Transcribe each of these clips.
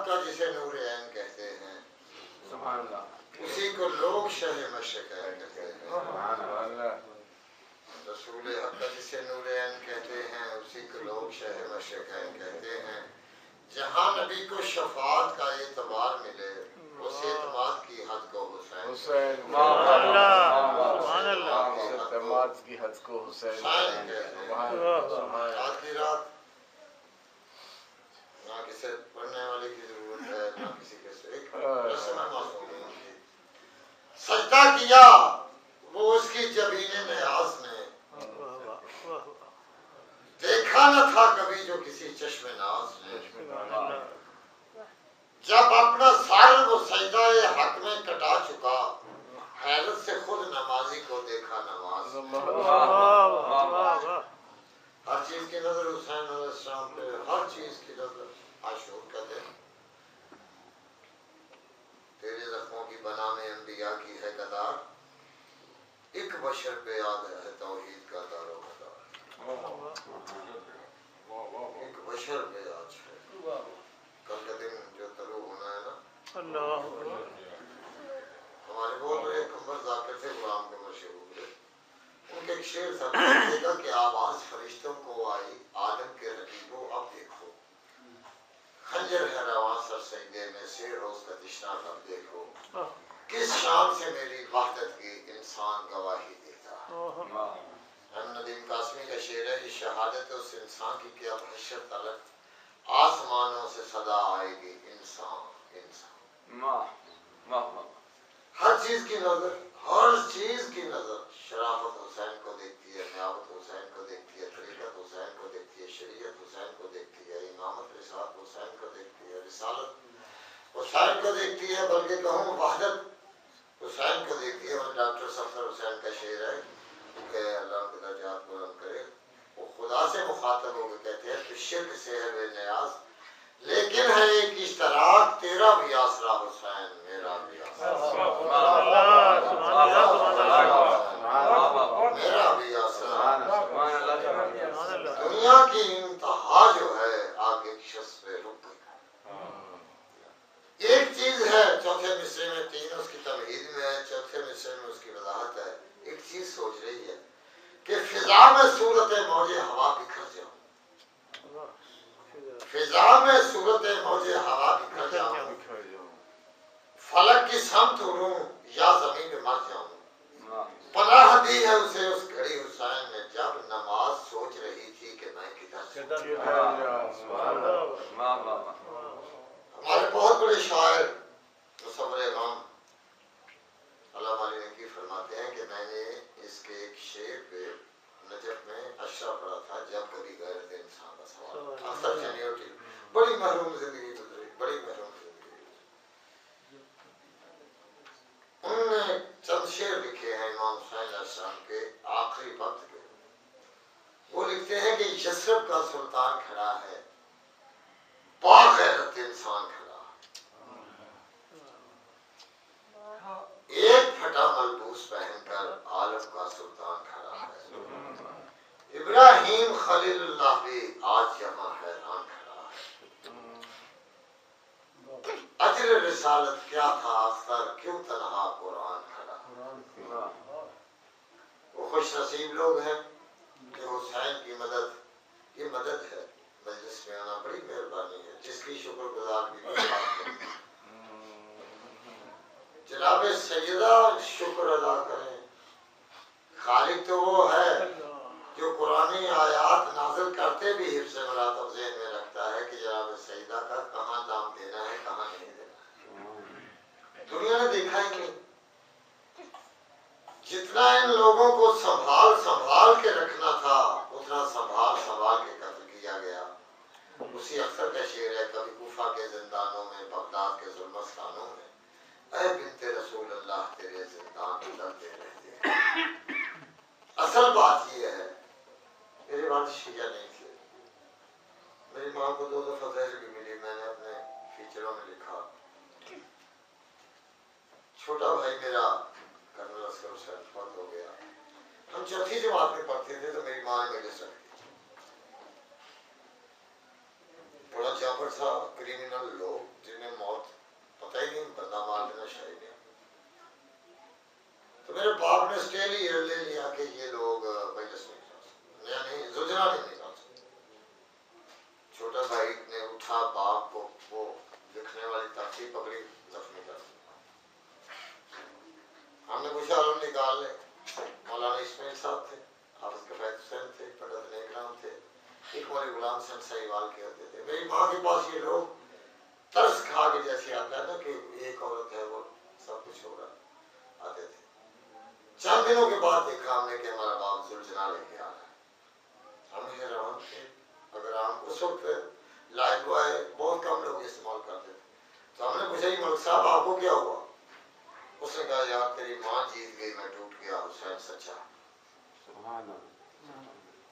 हक़ जिसे नूर ऐन कहते हैं, सुभान अल्लाह, उसी को लोग शह मशक़ैन कहते हैं। सुभान अल्लाह, रसूल हक़ जिसे नूर ऐन कहते हैं, उसी को लोग शह मशक़ैन कहते हैं। जहाँ नबी को शफ़ाअत का एतबार मिले, उस एतमाद की हद को हुसैन हुसैन कहते सुभान अल्लाह, एतमाद की हद को हुसैन कहते हैं। सुभान आज की रात ना किसी पढ़ने वाले की जरूरत है, ना किसी के से एक रस्म मासूम की सजदा किया वो उसकी जबीने न्याज़ ने, देखा न था कभी जो किसी चश्मे नाज ने। जब अपना सर वो सजदाए हक में कटा चुका, हैरत से खुद नमाजी को देखा नमाज। हर चीज की नजर हुसैन अलैहिस्सलाम पे, हर चीज की नजर। आशूर कहते हैं तेरे जख्मों की बना में अंबिया की है कतार, एक बशर पे आ गया है तौहीद का दारो मदार। एक बशर पे आज है, कल का दिन जो तलू होना है ना। हमारे बहुत बड़े कंबर जाकिर थे, गुलाम के मशहूर थे। उनके एक शेर था, देखा कि आवाज फरिश्तों को आई, आदम के रकीबों अब देखो, खंजर है रवां सर सजदे में, शेर हो उसका तिश्ना कब देखो, किस शान से मेरी वहदत की इंसान गवाही देता है। नदीम कासमी का शेर है, ये शहादत है उस इंसान की कि अब हशर तलक आसमानों से सदा आएगी इंसान इंसान। हर चीज की नजर, हर चीज की नजर शराफत हुसैन को देखती है, न्याबत हुसैन को देखती है, तरीकत हुसैन को देखती है, शरीयत हुसैन को देखती है, इमामत रिसालत हुसैन को देखती है, रिसालत हुसैन को देखती है, बल्कि कहूँ वहदत हुसैन को देखती है। और डॉक्टर सफदर हुसैन का शेर है कि अल्लाह के दर्जात बुलंद करे, वो खुदा से मुखातब होकर कहते हैं कि शिर्क से है बेनियाज, लेकिन है एक इश्तराक, तेरा भी आसरा हुसैन, मेरा भी आसरा, मेरा भी आसरा। दुनिया की इंतहा जो है आगे एक शख्स पे रुक गई। एक चीज है चौथे मिसरे में, तीन उसकी तमहीद में है, चौथे मिसरे में उसकी वजाहत है। एक चीज सोच रही है कि फिजा में सूरत मौजे हवा बिखर जाऊं, फिजा में सूरत मौजे हवा बिखर जाऊं, फलक की समत उड़ूं या जमीन में मर जाऊं। पनाह दी है उसे उस घड़ी हुसैन ने, जब नमाज सोच रही थी कि मैं किधर जाऊं। हमारे बहुत बड़े शायर मुसव्विर गम अल्लामा अली नकी फरमाते हैं कि मैंने इसके एक शेर पे नजफ में अशरा पढ़ा था, जब कभी गैरत इंसान का सवाल। अक्सर जेन्युइनिटी, बड़ी महरूम जिंदगी गुजरी, बड़ी महरूम जिंदगी। उन्होंने चंद शेर लिखे हैं इमाम हुसैन अलैहिस्सलाम के आखिरी वक्त के। वो लिखते हैं कि यसरब का सुल्तान खड़ा है, बागैरत इंसान खड़ा, एक फटा मलबूस पहनकर आलम का सुल्तान खड़ा है। इब्राहिम खलीलुल्लाह भी आज यहाँ हैरान खड़ा है। अजर रिसालत क्या था अख्तर, क्यों तन्हा कुरान खड़ा। वो खुश नसीब लोग हैं कि हुसैन की मदद, ये मदद है मजलिस में आना, बड़ी मेहरबानी है, जिसकी शुक्रगुजार भी जनाब सैयदा शुक्र अदा करें। खालिक तो वो है जो कुरानी आयात नाज़िल करते भी हिफ्ज़ मुरातब ज़हन में रखता है कि जनाब सैयदा का कहाँ दाम देना है, कहाँ नहीं देना है। दुनिया ने देखा ही नहीं। जितना इन लोगों को संभाल संभाल के रखना था, उतना संभाल संभाल के कत्ल किया गया। उसी अक्सर का शेर है, कभी कूफा के जिंदानों में, बगदाद के जुल्मस्तानों में, ऐ बिन्ते रसूल अल्लाह तेरे जिंदान बदलते रहते हैं। असल बात यह है, मेरे वालिद शिया नहीं थे, मेरी माँ को 2 दफा जहर भी मिली, मैंने अपने फीचरों में लिखा। छोटा भाई मेरा कर्नल असगर हुसैन फौत हो गया। हम चौथी जमात में पढ़ते थे तो मेरी माँ ने मेरे से बड़ा चापड़ था, क्रिमिनल लोग जिन्हें उन्होंने स्टे ले लिया कि ये लोग मजलिस नहीं जा सकते, यानी जुजना नहीं जा सकते। छोटा भाई ने उठा, बाप को वो लिखने वाली तख्ती पकड़ी, जख्मी कर दिया। हमने पूछा और निकाल ले। मौलाना इस्माइल साहब थे, हाफिज कफायत हुसैन थे, पंडित नेकराम थे, एक मौलवी गुलाम सिंह साहिवाल के होते थे। मेरी माँ के पास ये लोग तरस खा के जैसे आता है ना कि एक औरत है वो सब कुछ हो रहा, आते थे। चंद दिनों के बाद देखा हमने कि हमारा बाप जुलझना लेके आ रहा है। हम हैरान थे। अगर हम उस वक्त लाइफ बॉय बहुत कम लोग इस्तेमाल करते थे, तो हमने पूछा ये मलिक साहब आपको क्या हुआ? उसने कहा यार तेरी माँ जीत गई, मैं टूट गया, हुसैन सच्चा।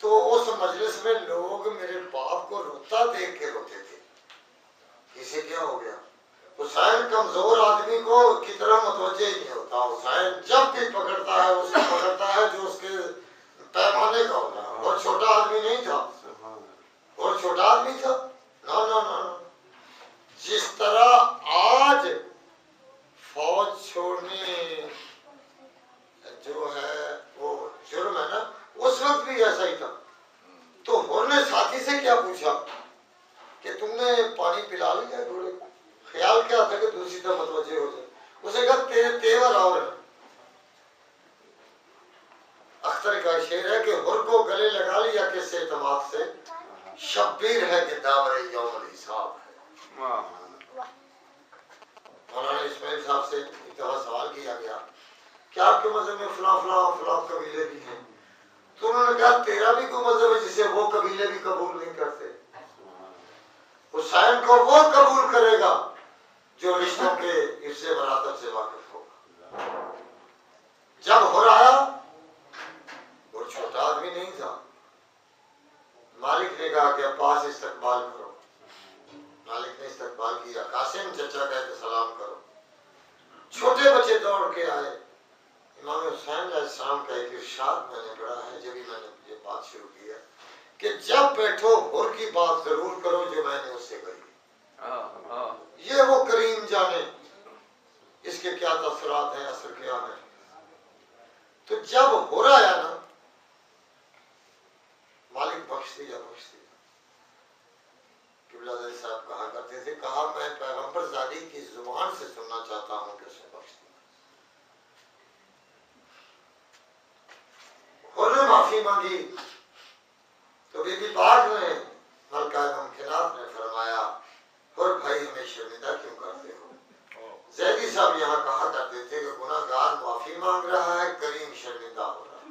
तो उस मजलिस में लोग मेरे बाप को रोता देख के रोते थे, इसे क्या हो गया? हुसैन कमजोर आदमी को की तरह मुतवज्जे ही नहीं होता। हुसैन जब भी पकड़ता है उसको पकड़ता है जो उसके पैमाने का होता है, और छोटा आदमी नहीं था, और छोटा आदमी था ना ना ना ना। जिस तरह आज फौज छोड़ने जो है वो जुर्म है ना, उस वक्त भी ऐसा ही था। तो हुर ने साथी से क्या पूछा कि तुमने पानी पिला लिया घोड़े को? ख्याल क्या था कि दूसरी तरफ मतवजे हो जाए। उसे कहा तेरे तेवर और है। अख्तर का शेर है कि हुर को गले लगा लिया किससे तमाक से, शब्बीर है कि दावर यौमुल हिसाब है। मौलाना इस्माइल साहब से एक दफा सवाल किया गया कि आपके मजहब में फला फला फला कबीले भी हैं, तो उन्होंने कहा तेरा भी कोई मजहब है जिसे वो कबीले भी कबूल नहीं करते। हुसैन को वो कबूल करेगा जो रिश्तों के हिस्से बरातर से वाकिफ होगा। जब हुर आया, वो छोटा आदमी नहीं था। मालिक ने कहा कि अब्बास इस्तकबाल करो। मालिक ने इस्तकबाल किया। कासिम चचा कहते सलाम करो। छोटे बच्चे दौड़ के आए। इमाम हुसैन अलैहिस्सलाम का एक इरशाद मैंने पढ़ा है, जब भी मैंने ये बात शुरू की है कि जब बैठो हुर की बात जरूर करो जो मैंने उससे कही। ये वो करीम जाने इसके क्या तसरात हैं, असर क्या है। तो जब हुर आया ना, मालिक बख्श दिया, बख्श दिया। किबला साहब कहा करते थे, कहा मैं पैगंबर ज़ादी की जुबान से सुनना चाहता हूँ कि उसने बख्श दिया। हुर ने माफी मांगी तो बीबी पाक ने, मलका मुमकिनात ने फरमाया, हुर भाई हमें शर्मिंदा क्यों करते हो? जैदी साहब यहाँ कहा करते थे कि गुनाहगार माफी मांग रहा है, करीम शर्मिंदा हो रहा है।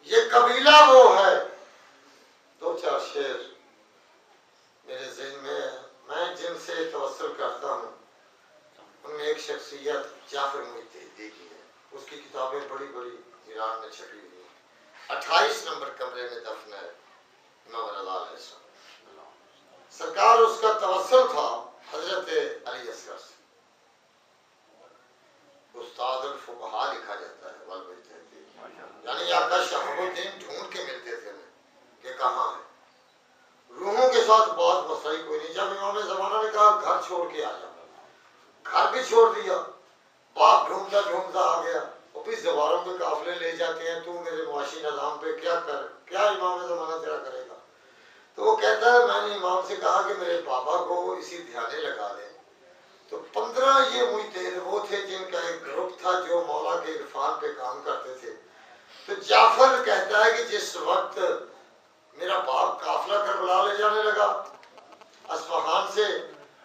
ये कबीला वो है। दो चार शेर मेरे ज़हन में है, मैं जिनसे तवस्सुल करता हूँ उनमें एक शख्सियत जाफर मुइत्ती की है। उसकी किताबें बड़ी बड़ी ईरान में छपी हुई हैं। 28 नंबर कमरे में दफन है इमाम रज़ा अलैहिस्सलाम। सरकार उसका तवस्सुल था हजरत अली असगर से। उस्तादुल फुक़हा लिखा जाता है, वल मुजतहिदीन, यानी आका शहाबुद्दीन ढूंढ के मिलते थे कि कहाँ है। रूहों के साथ बहुत मसला कोई नहीं। जब इमाम ज़माना ने कहा घर छोड़ के आ जा, घर भी छोड़ दिया। बाप ढूंढता ढूंढता आ गया। वो भी जवारों के काफिले ले जाते हैं, तू मेरे मुआशी निज़ाम पे क्या कर, क्या इमाम ज़माना तेरा करेगा? तो वो कहता है मैंने इमाम से कहा कि मेरे बाबा को इसी ध्याने लगा दे। तो 15 ये मुइत्तिद वो थे जिनका एक ग्रुप था जो मौला के इरफान पे काम करते थे। तो जाफर कहता है कि जिस वक्त मेरा बाप काफिला करबला ले जाने लगा अस्फहान से,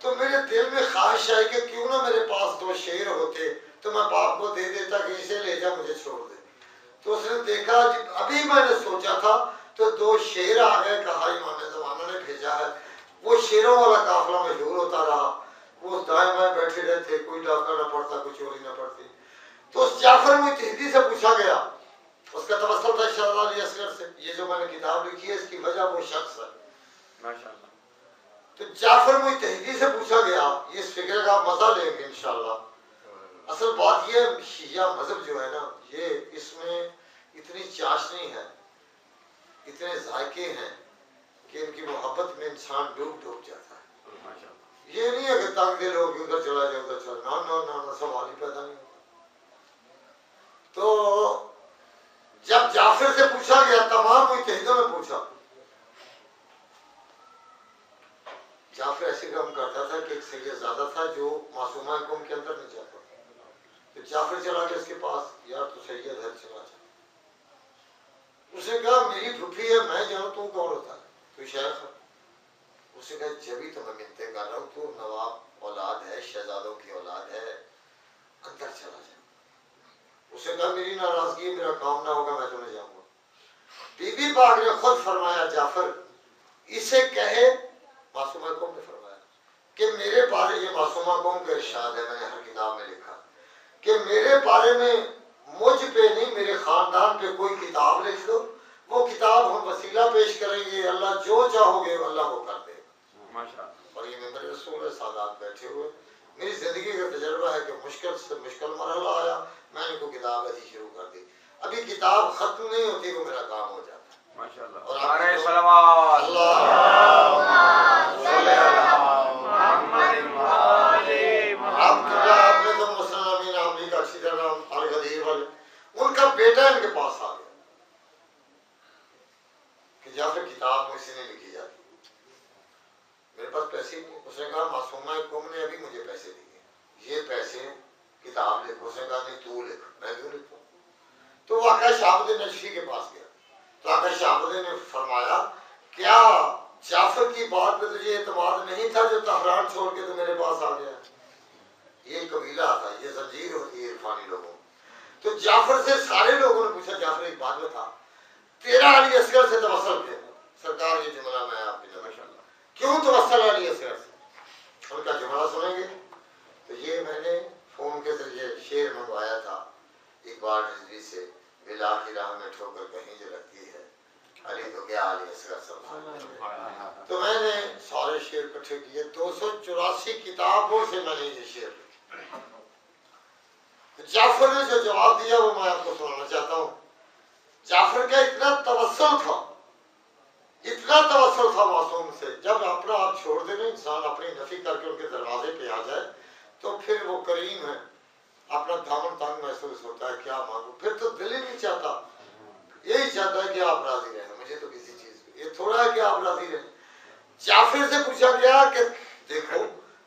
तो मेरे दिल में ख्वाहिश आई कि क्यों ना मेरे पास 2 शेर होते तो मैं बाप को दे देता कि इसे ले जा, मुझे छोड़ दे। तो उसने देखा, अभी मैंने सोचा था तो 2 शेर आ गए। कहा इमाम ज़माना ने भेजा है। वो शेरों वाला काफिला मशहूर होता रहा। वो दाएं बाएं बैठे रहते, कोई डाका न पड़ता, कोई चोरी न पड़ती। तो उस जाफर मुइत्तिदी से पूछा गया, उसका तवस्सुल था शहज़ाद अली असगर से। ये जो मैंने किताब लिखी है इसकी वजह वो शख्स है माशाअल्लाह। तो जाफर मुइत्तिदी से पूछा गया, ये इस फिक्र का आप मजा लेंगे इंशाअल्लाह। असल बात ये शिया मजहब जो है ना, ये इसमें इतनी चाशनी है, इतने जायके हैं कि इनकी मोहब्बत में इंसान डूब डूब जाता है। ये नहीं है कि तंग दिल होगी उधर चला जाए उधर चला, ना ना ना ना, सवाल ही पैदा नहीं होगा। तो जब जाफर से पूछा गया, तमाम मुजतहिदों ने पूछा, जाफर ऐसे काम करता था कि एक सैयदजादा था जो मासूमा कौम के अंदर नहीं जाता। तो जाफर चला गया उसके पास, यार तू सैयद है, चला जा। उसने कहा मेरी फुफी है, मैं जाऊं, तू कौन होता है, तू शेख है। उसने कहा जब ही तो मैं मिन्नतें कर रहा हूँ, तू नवाब औलाद है, शहजादों की औलाद है, अंदर चला जा। उसने कहा मेरी नाराजगी, मेरा काम ना होगा, मैं तो नहीं जाऊंगा। बीबी पाक ने खुद फरमाया, जाफर इसे कहे, मासूमा कौम ने फरमाया कि मेरे बारे, ये मासूमा कौम का इरशाद है, मैंने हर किताब में लिखा कि मेरे बारे में मुझ पे नहीं, मेरे खानदान पे कोई किताब लिख दो, वो किताब हम वसीला पेश करेंगे, अल्लाह जो चाहोगे अल्लाह वो कर देगा। माशाअल्लाह। और ये मेंबर रसूल है, सादात बैठे हुए, मेरी जिंदगी का तजर्बा है कि मुश्किल से मुश्किल मरहला आया, मैंने को किताब ऐसी शुरू कर दी, अभी किताब खत्म नहीं होती वो मेरा काम हो जाता है। माशाअल्लाह। और आपने तो मुसलमान आमली का अच्छी तरह अल-गदीर वाले, उनका बेटा इनके पास आ गया कि जाफर किताब मुझसे नहीं लिखी जाती, मेरे पास पैसे नहीं। उसने कहा मासूमा कौम ने अभी मुझे पैसे दिए, ये पैसे किताब लिख। उसने कहा नहीं तू लिख, मैं क्यों लिखूं। तो वाक़ा शाहबुद्दीन नजफी के पास गया, तो आका शाहबुद्दीन ने फरमाया क्या जाफर की बात पे तुझे एतमाद नहीं था जो तहरान छोड़ के तो मेरे पास आ गया। ये कबीला था, ये जंजीर होती है इरफानी लोगों। तो जाफर से सारे लोगों ने पूछा, जाफर एक बात बता, तेरा अली असगर से तवस्सुल क्यों? सरकार ये जुमला मैं आपकी नजर क्यों तवस्सुल अली असगर से? उनका जुमला सुनेंगे। तो ये मैंने फोन के जरिए शेर मंगवाया था इकबाल रिजवी से, बिला की राह में ठोकर कहीं जो लगती है, अली तो क्या अली असगर सब। तो मैंने सारे शेर इकट्ठे किए, 284 किताबों से मैंने ये शेर लिखे। जाफर ने जो जवाब दिया वो मैं आपको सुनाना चाहता हूँ। जाफर का इतना तवस्सुल था, इतना तवस्सुल था मासूम से, जब अपना आप छोड़ दे ना इंसान, अपनी नफी करके उनके दरवाजे पे आ जाए तो फिर वो करीम है, अपना दामन तंग महसूस होता है, क्या मांगू, फिर तो दिल ही नहीं चाहता, यही चाहता है कि आप राजी रहें, मुझे तो किसी चीज पे ये थोड़ा है कि आप राजी रहें। जाफिर से पूछा गया कि देखो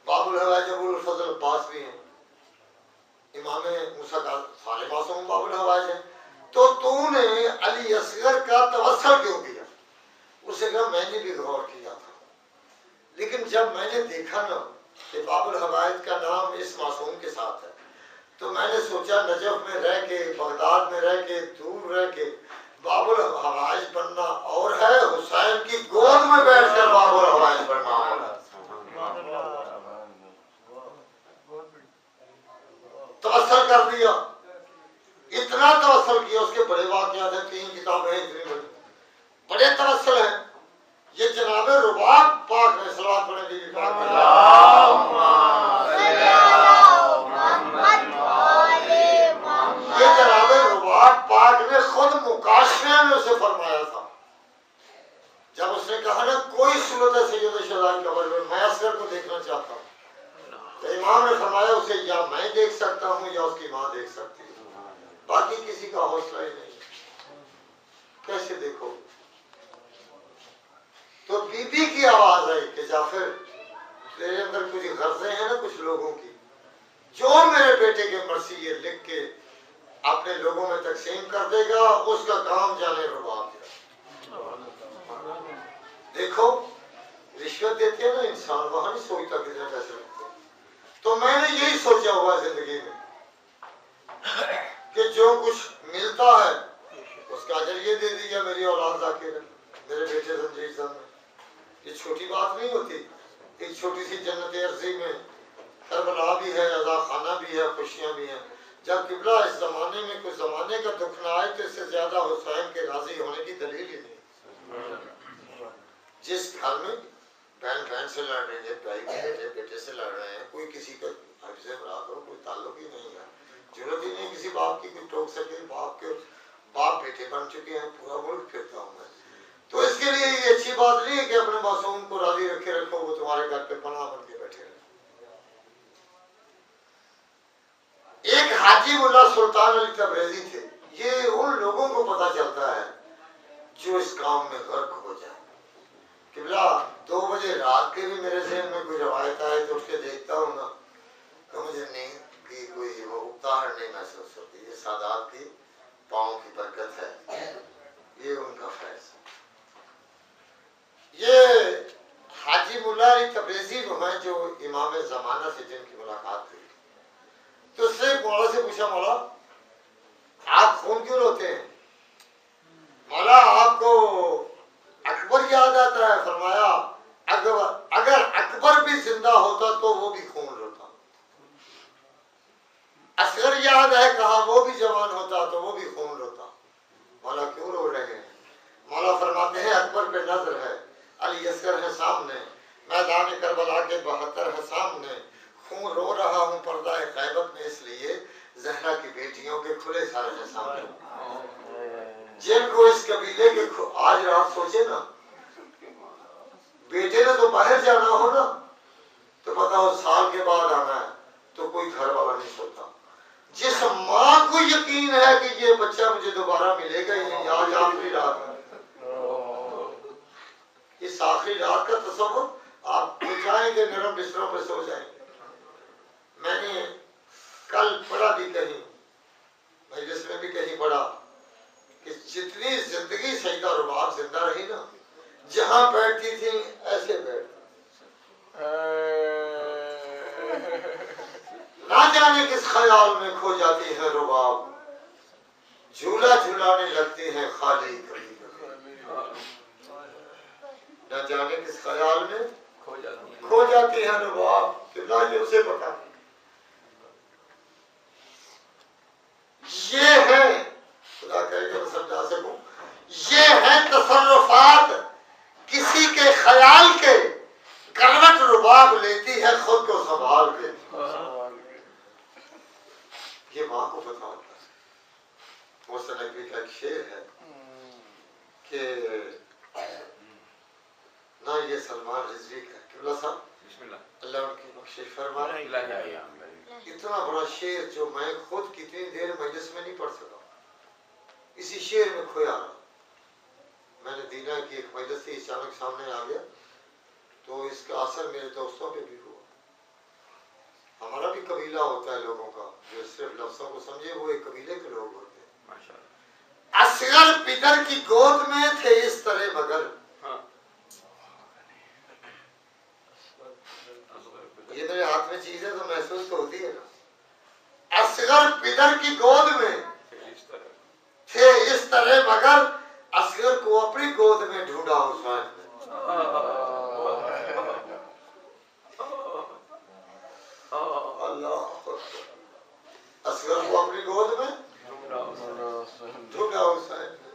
बाबुल हवाज अबुल फजल अब्बास भी हैं, इमाम मूसा का सारे मासूम बाबुल हवाज हैं, तो तूने अली असगर का तवस्सुल क्यों किया? उसे कहा मैंने भी गौर किया था, लेकिन जब मैंने देखा ना कि बाबुल हवाज का नाम इस मासूम के साथ है, तो मैंने सोचा नजफ में रह के, बगदाद में रह के, दूर रह के बाबुल हवाज बनना और है, हुसैन की गोद में बैठकर बाबुल हवाज बनना और है। तवस्सुल कर दिया, इतना तवस्सुल किया, उसके बड़े वाक़यात हैं, 3 किताबें हैं, इतनी बड़ी, बड़े तवस्सुल हैं। ये जनाबे रुबाब पाक में सलावत पढ़े बीबी पाक में, ये जनाबे रुबाब पाक ने खुद मुकाशफे में उसे फरमाया था, जब उसने कहा ना कोई सूरत है सैयद शहज़ाद की कब्र में, मैं असगर को देखना चाहता हूँ, तो इमाम ने फरमाया उसे या मैं देख सकता हूँ या उसकी माँ देख सकती है, बाकी किसी का हौसला ही नहीं, कैसे देखो। तो बीबी की आवाज आई कि जाफर तेरे अंदर कुछ गर्जें हैं ना कुछ लोगों की, जो मेरे बेटे के मर्सी ये लिख के अपने लोगों में तकसीम कर देगा उसका काम जाने रुबाब जाए। देखो रिश्वत देते हैं ना इंसान, वहां नहीं सोचता कितने पैसे लगते। तो मैंने यही सोचा हुआ जिंदगी में कि जो कुछ मिलता है उसका अजर ये दे दिया, मेरी औलाद जाके मेरे बेटे रंजीत साहब ने, ये छोटी बात नहीं होती। एक छोटी सी जन्नत अर्जी में करबला भी है, अज़ा खाना भी है, खुशियां भी हैं। जब किबला इस जमाने में कुछ जमाने का दुख ना आए तो इससे ज्यादा हुसैन के राजी होने की दलील ही नहीं। जिस घर में बहन बहन से लड़ रहे हैं, भाई बेटे बेटे से लड़ रहे हैं, कोई किसी का हफ्ज़े बराबर कोई ताल्लुक ही नहीं है, जरूरत ही नहीं किसी बाप की कोई टोक सके, बाप बेटे बन चुके हैं, पूरा मुल्क फिरता हूँ मैं। तो इसके लिए ये अच्छी बात नहीं है कि अपने मासूम को राजी रखे रखो, वो तुम्हारे घर पे पनाह बन के बैठे रहे। हाजी मुल्ला सुल्तान अली तबरेज़ी थे। ये उन लोगों को पता चलता है जो इस काम में गर्क हो जाए। किबला 2 बजे रात के भी मेरे ज़हन में कोई रवायत आए तो उठ के देखता हूँ ना, तो मुझे नींद की कोई वो उकताहट नहीं महसूस होती। ये सादात की पाँव की बरकत है, ये उनका फैज़। ये हाजी मुल्ला अली तबरेज़ी वो हैं जो इमाम ज़माना से जिनकी मुलाकात हुई, तो उससे मौला से पूछा, मौला आप खून क्यों रोते हैं? मौला आपको अकबर याद आता है? फरमाया अगर अकबर भी जिंदा होता तो वो भी खून रोता। असगर याद है, कहा वो भी जवान होता तो वो भी खून रोता। मौला क्यों रो रहे हैं? मौला फरमाते हैं अकबर पे नजर है, अली असगर है सामने, मैदान करबला के 72 है सामने, खून रो रहा हूँ पर्दा ग़ैबत में इसलिए ज़हरा की बेटियों के खुले सर है सामने। जिनको इस कबीले के आज रात सोचे ना, बेटे ने तो बाहर जाना हो ना, तो पता हो साल के बाद आना है, तो कोई घर वाला नहीं सोता। जिस माँ को यकीन है कि ये बच्चा मुझे दोबारा मिलेगा, ये आज आखिरी रात है, इस आखिरी रात का तस्वुर आप जाएंगे, नरम बिस्तरों पर सो जाएंगे। मैंने कल पढ़ा भी कहीं, मजलिस में भी कहीं पढ़ा कि जितनी जिंदगी सईदा रुबाब जिंदा रही ना, जहां बैठती थी ऐसे बैठती, ना जाने किस ख्याल में खो जाती है रुबाब, झूला झूलाने लगती है खाली कभी कभी, न जाने किस ख्याल में खो जाती है रुबाब। कितना ये उसे पता। ये है, खुदा कहेगा मैं समझा सकूं, ये है तसर्रुफात किसी के ख्याल के, करवट रुबाब लेती है खुद को संभाल के। ये माँ को पता होता है। मोहसिन नकवी का एक शेर है कि ना ये सलमान रिजवी का, किबला साहब अल्लाह उनकी बख्शिश फरमाए, इतना बड़ा शेर जो मैं खुद कितनी देर मजलिस में नहीं पढ़ सका, इसी शेर में खोया रहा। मैंने दीना की एक मजलिस से अचानक सामने आ गया, तो इसका असर मेरे दोस्तों पे भी हुआ। हमारा भी कबीला होता है लोगों का, जो सिर्फ लफ्ज़ों को समझे वो एक कबीले के लोग होते हैं। असगर पितर की गोद में थे इस तरह मगर, ये मेरे हाथ में चीज है तो महसूस तो होती है ना। असगर पितर की गोद में थे इस तरह मगर, असगर को अपनी गोद में ढूंढा हुसैन ने। अल्लाह, असगर को अपनी गोद में ढूंढा हुसैन ने।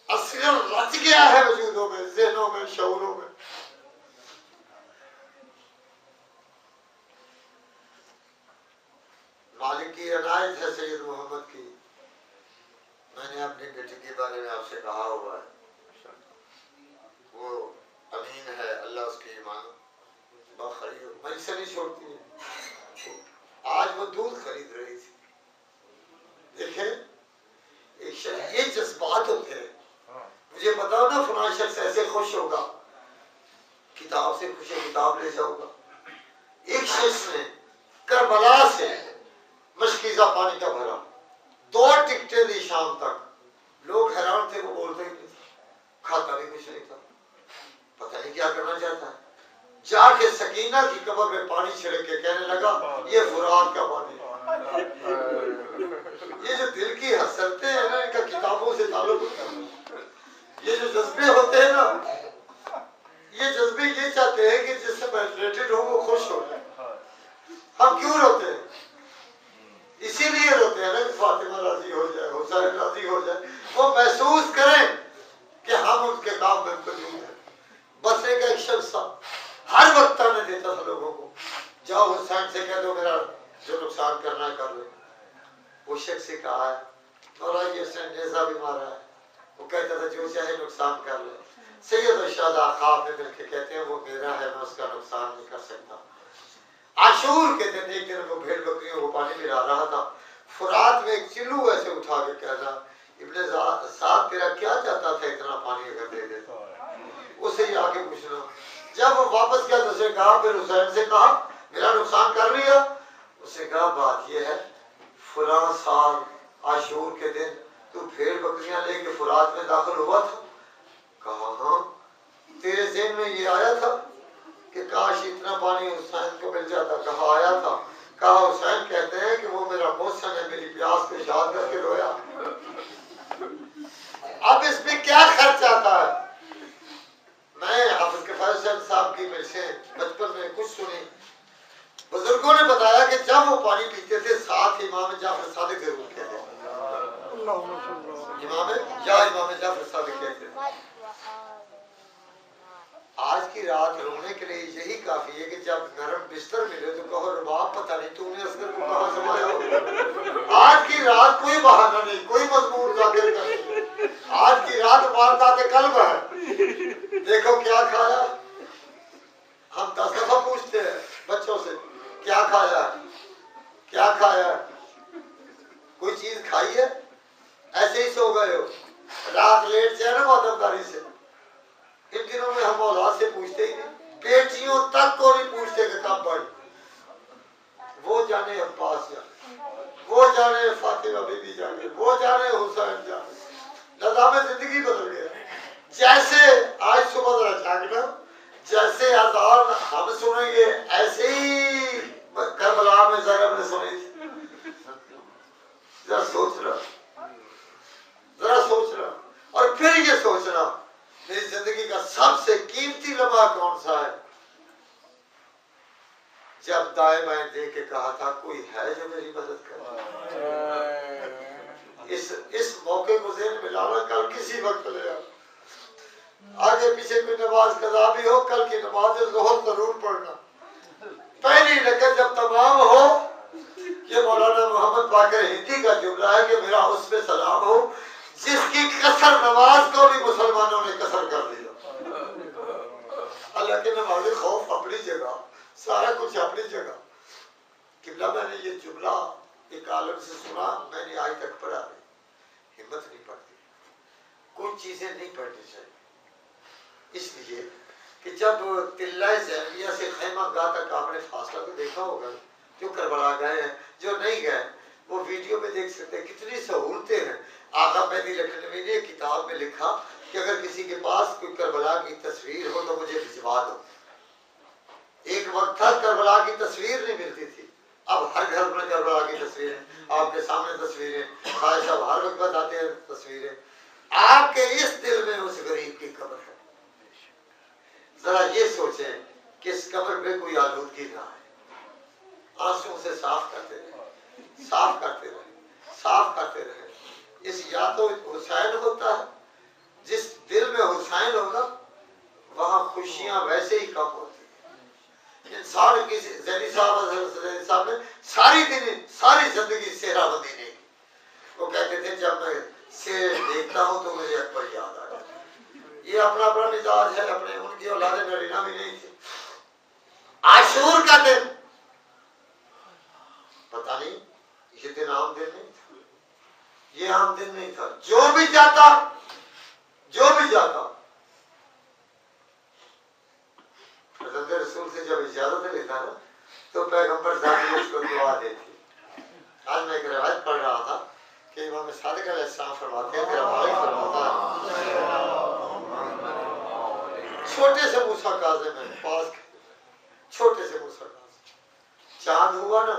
असगर रच गया है वजूदों में, ज़हनों में, शऊरों में। मालिक की अनायत है सैयद मोहम्मद की। मैंने अपनी बेटी के बारे में आपसे कहा हुआ है, वो अमीन है, अल्लाह उसकी ईमान बाखरी हो, मैं इसे नहीं छोड़ती है। आज वो दूध खरीद रही थी। देखें एक शख्स, ये जज्बात होते हैं। मुझे पता हो ना फलां शख्स ऐसे खुश होगा, किताब से खुश है, किताब ले जाऊंगा। एक शख्स ने करबला से मशकीजा पानी का भरा, 2 टिकटें दी शाम तक। लोग हैरान थे, वो बोलते ही नहीं, खाता भी कुछ नहीं था, पता नहीं क्या करना चाहता है। जाके सकीना की कब्र में पानी छिड़क के कहने लगा ये फुरात का पानी। ये जो दिल की हसरतें हैं ना, इनका किताबों से ताल्लुक होता है। ये जो जज्बे होते हैं ना, ये जज्बे ये चाहते हैं कि जिससे मैं रिलेटेड हूँ वो खुश हो जाए। हम क्यों रोते हैं? इसीलिए रोते हैं ना कि फातिमा राजी हो जाए, हुसैन राजी हो जाए, वो महसूस करें कि हम उनके काम में मौजूद हैं। बसरे का एक शख्स था, हर वक्त ताने देता था लोगों को, जाओ हुसैन से कह दो मेरा जो नुकसान करना है कर लो। वो शख्स से कहा है मौला ये उसने नेज़ा भी मारा है, वो कहता था जो चाहे नुकसान कर ले। सैयद और शादा ख्वाब में मिलके कहते हैं वो मेरा है, मैं उसका नुकसान नहीं कर सकता। आज आशूर के दिन एक दिन वो भेड़ बकरियों को पानी पिला रहा था। फुरात में एक चिल्लू ऐसे उठा के कह रहा, इब्ने साद तेरा क्या चाहता था इतना पानी अगर दे देता? उसे ही आके पूछना। जब वो वापस गया तो उसे कहा, फिर हुसैन से कहा मेरा नुकसान कर लिया? उसे कहा बात ये है, फुला साल आशूर के दिन तू भेड़ बकरियां लेके फुरात में दाखिल हुआ था। कहा हाँ। तेरे ज़हन में ये आया था कि काश इतना पानी हुसैन को मिल जाता? कहा आया था। कहा हुसैन कहते हैं कि वो मेरा मौसम है, मेरी प्यास को याद करके रोया। अब इसमें क्या खर्च आता है? मैं हाफिज किफायत हुसैन साहब की मिर्चें बचपन में कुछ सुनी। बुजुर्गों ने बताया कि जब वो पानी पीते थे साथ इमाम जाफर सादिक जरूर कहते थे, इमाम जाफर सादिक कहते थे। आज की रात रोने के लिए यही काफी है कि जब नरम बिस्तर मिले तो कहो रुबाब पता नहीं तूने असगर को कहां समाया हो। आज की रात कोई बहाना नहीं, कोई मजबूर जाकर नहीं। आज की रात वारदात कल्ब है। देखो क्या खाया। हम 10 दफा पूछते हैं बच्चों से क्या खाया, क्या खाया? कोई चीज खाई है? ऐसे ही सो गए हो, रात लेट से ना मातमदारी से। इन दिनों में हम औलाद से पूछते ही नहीं, बेटियों तक को नहीं पूछते कि कब बढ़ी। वो जाने अब्बास जाने, वो जाने फातिमा बीबी जाने, वो जाने हुसैन जाने। निज़ाम जिंदगी बदल गया। जैसे आज सुबह जरा जागना, जैसे अज़ान हम सुनेंगे ऐसे ही करबला में ज़ैनब ने सुनी थी। जरा सोचना, जरा सोचना, और फिर ये सोचना मेरी जिंदगी का सबसे कीमती लम्हा कौन सा है? जब दाएं बाएं देख के कहा था कोई है जो मेरी मदद करे। इस मौके को ज़हन में लाना, कल किसी वक्त ले आओ। आगे पीछे कोई नमाज कज़ा भी हो, कल की नमाज ज़ोहर जरूर पढ़ना। पहली रकअत जब तमाम हो, ये मौलाना मोहम्मद बाकर हिंदी का जुमला है कि मेरा उसमें सलाम हो जिसकी कसर नमाज को भी मुसलमानों ने कसर कर दिया। अल्लाह के नमाज़े खौफ अपनी जगह, सारा कुछ अपनी जगह। किबला मैंने ये जुमला एक आलम से सुना, मैंने आज तक पढ़ा नहीं। हिम्मत नहीं पड़ती, कुछ चीजें नहीं पढ़नी चाहिए। इसलिए कि जब तिल्ला ज़ैनबिया से खैमा गाह तक आपने फासला तो देखा होगा, जो करबला गए हैं, जो नहीं गए वो वीडियो में देख सकते हैं कितनी सहूलतें हैं। आका मेहदी लखनवी ने किताब में लिखा कि अगर किसी के पास कोई करबला की तस्वीर हो तो मुझे भिजवा दो। एक वक्त था करबला की तस्वीर नहीं मिलती थी, अब हर घर में करबला की तस्वीरें, आपके सामने तस्वीरें, खाए साहब हर वक्त बताते हैं तस्वीरें। आपके इस दिल में उस गरीब की कब्र है। जरा ये सोचें कि इस कब्र पे कोई आलूदगी ना आए। आंसुओं से साफ करते रहे, साफ करते रहे, साफ करते रहे। इस या तो हुसैन होता है, जिस दिल में हुसैन होगा वहां खुशियां वैसे ही कम होती है। इंसान की ज़ैनी साहब ने सारी जिंदगी सेहराबंदी नहीं की। वो कहते थे जब मैं शेर देखता हूँ तो मुझे अकबर याद आ जाता है। ये अपना अपना मिजाज है, अपने उनकी औलादे नरीना भी नहीं थी। आशूर का दिन पता नहीं, ये दिन आम दिन नहीं था, ये आम दिन नहीं था। जो भी जाता फजल रसूल से जब इजाजत लेता ना तो पैगंबर साहब ने उसको दुआ देती। आज मैं एक रिवायत पढ़ रहा था कि इमाम सादिक अलैहिस्सलाम फरमाते हैं, मेरा भाई फरमाता है, छोटे से मूसा काज़िम है पास, छोटे से मूसा काज़िम चांद हुआ ना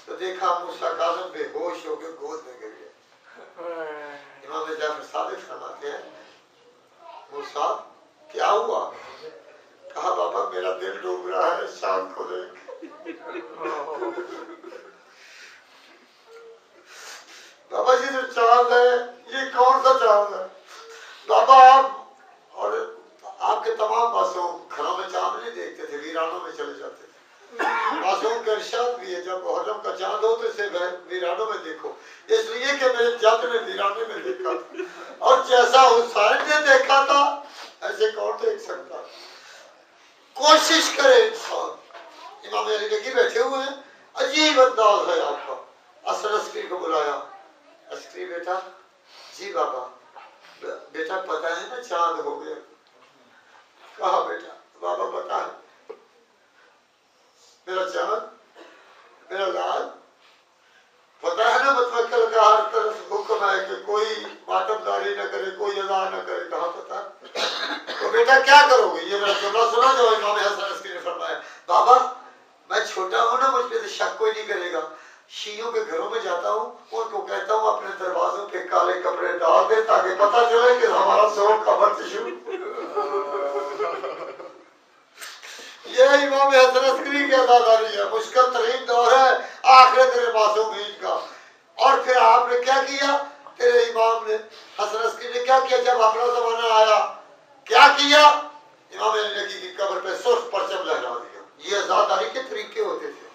तो देखा मूसा काज़िम बेहोश होकर गोद में गिर गया। इमाम जाफर सादिक फरमाते हैं, मूसा क्या हुआ? कहा बाबा मेरा दिल डूब रहा है शाम को देख। बाबा जी जो चांद है ये कौन सा चांद है? बाबा आप और आपके तमाम मासूम घरों में चांद नहीं देखते थे, वीरानों में चले जाते थे। मासूम का इरशाद भी है जब मुहर्रम का चांद हो तो इसे वीरानों में देखो, इसलिए कि मेरे जद ने वीराने में देखा था और जैसा हुसैन ने देखा था ऐसे कौन देख सकता। कोशिश करे इंसान इमाम अली लगी बैठे हुए हैं, अजीब अंदाज है आपका। हसन अस्करी को बुलाया, अस्करी बेटा, जी बाबा, बेटा पता है ना चांद हो गया? कहा बेटा? बाबा पता है, मेरा चांद, मेरा लाल, पता है ना मतवक्कल का हर तरफ हुक्म है कि कोई मातमदारी न करे, कोई अदा न करे। कहा पता? तो बेटा क्या करोगे? ये मेरा जुमला सुना जो इमाम हसन अस्करी ने फरमाया, बाबा मैं छोटा हूं ना, मुझ पे तो शक कोई नहीं करेगा। शियों के घरों में जाता हूँ, उनको कहता हूँ अपने दरवाजों पे काले कपड़े डाल दे ताकि पता चले कि हमारा शौक का वक्त शुरू। ये इमाम हसन अस्करी की अदादारी है। मुश्किल तरीन दौर है आखिर तेरे मासूम ईद का। और फिर आपने क्या किया? तेरे इमाम ने हसन अस्करी ने क्या किया जब अपना जमाना आया? क्या किया? इमाम अली की कब्र पे सुर्ख परचम लहरा दिया। ये आजादारी के तरीके होते थे।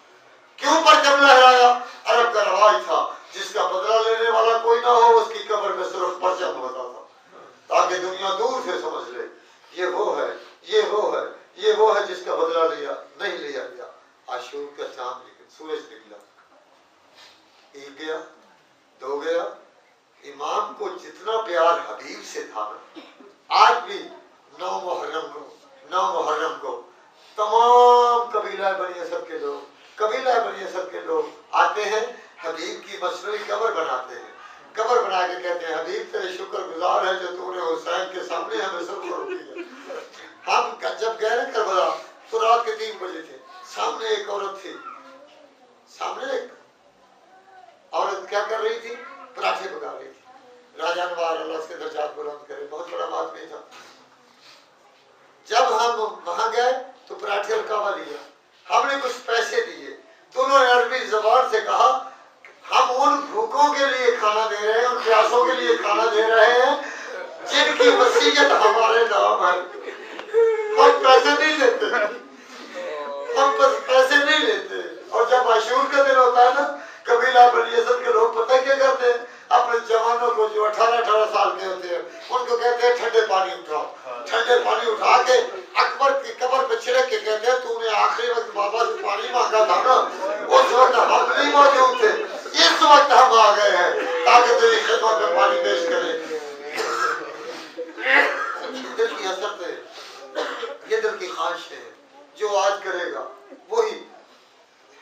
क्यों परचम लहराया? अरब का रवाज था, जिसका बदला लेने वाला कोई ना हो उसकी कब्र पे सुर्ख परचम होता था, ताकि दुनिया दूर से समझ ले ये वो है, ये वो है, ये वो है जिसका बदला लिया नहीं लिया गया। आशूर का चांद निकला, सूरज निकला, एक गया, दो गया। इमाम को जितना प्यार हबीब से था ना, आज भी 9 मुहर्रम को तमाम कबीला बनी असद के लोग, कबीला बनी असद के लोग आते हैं, हबीब की मसनूई कब्र बनाते हैं। कब्र बना के कहते हैं हबीब तेरे शुक्रगुजार है जो तूने हुसैन के सामने हमें सब छोड़ दिया। हम जब गए ना करबला तो रात के 3 बजे थे, सामने एक औरत थी, सामने एक औरत क्या कर रही थी? पराठे पका रही थी। राजा नवाज अल्लाह उसके दर्जात बुलंद करे, बहुत बड़ा आदमी था। जब हम वहां गए तो पराठे और कावा लिया, हमने कुछ पैसे दिए, दोनों ने अरबी जबान से कहा हम उन भूखों के लिए खाना दे रहे हैं, उन प्यासों के लिए खाना दे रहे हैं जिनकी वसीयत हमारे नाम है। हम पैसे नहीं लेते, हम बस पैसे नहीं लेते। और जब आशूर का दिन होता है ना, कबीला बनी असद के लोग पता क्या करते हैं? अपने जवानों को जो 18-18 साल के होते हैं उनको कहते हैं ठंडे पानी उठाओ, ठंडे पानी उठा के अकबर की कब्र पे छिड़क के कहते हैं तूने आखिरी वक्त बाबा से पानी मांगा था ना, उस वक्त हम नहीं मौजूद थे, इस वक्त हम आ गए हैं ताकि तेरी खिदमत में पानी पेश करें। दिल की हसरत है, ये दिल की ख्वाहिश है, जो आज करेगा वही।